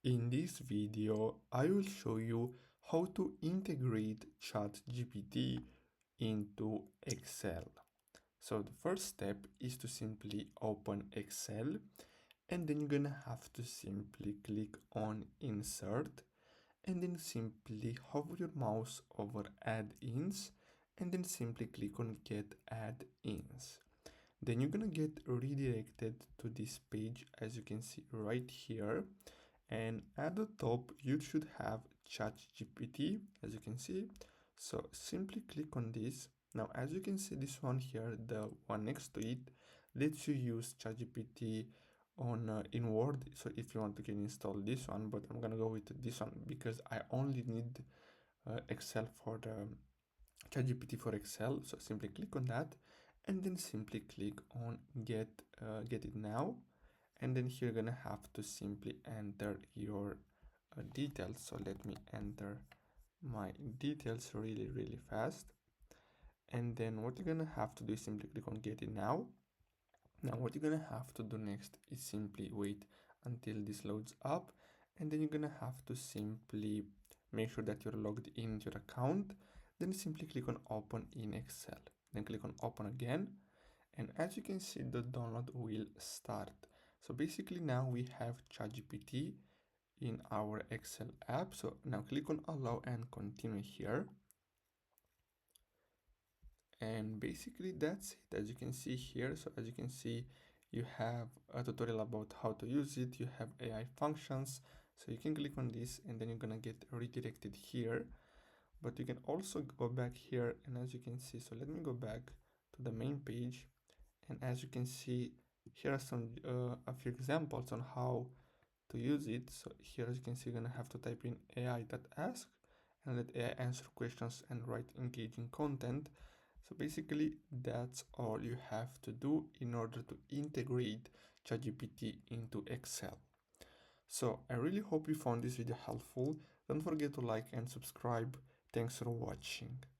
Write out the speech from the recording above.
In this video, I will show you how to integrate ChatGPT into Excel. So the first step is to simply open Excel, and then you're gonna have to simply click on Insert, and then simply hover your mouse over Add-ins, and then simply click on Get Add-ins. Then you're gonna get redirected to this page, as you can see right here. And at the top you should have ChatGPT, as you can see. So simply click on this. Now as you can see, this one here, the one next to it, lets you use ChatGPT on in Word. So if you want, to can install this one, but I'm gonna go with this one because I only need Excel for the ChatGPT for Excel. So simply click on that, and then simply click on get it now. And then here you're gonna have to simply enter your details. So let me enter my details really fast. And then what you're gonna have to do is simply click on get it now. Now what you're gonna have to do next is simply wait until this loads up, and then you're gonna have to simply make sure that you're logged into your account. Then simply click on open in Excel, then click on open again, and as you can see, the download will start. So basically now we have ChatGPT in our Excel app. So now click on allow and continue here. And basically that's it, as you can see here. So as you can see, you have a tutorial about how to use it. You have AI functions. So you can click on this and then you're gonna get redirected here. But you can also go back here, and as you can see, so let me go back to the main page. And as you can see, here are some a few examples on how to use it. So here, as you can see, you're gonna have to type in AI.ask and let AI answer questions and write engaging content. So basically that's all you have to do in order to integrate ChatGPT into Excel. So I really hope you found this video helpful. Don't forget to like and subscribe. Thanks for watching.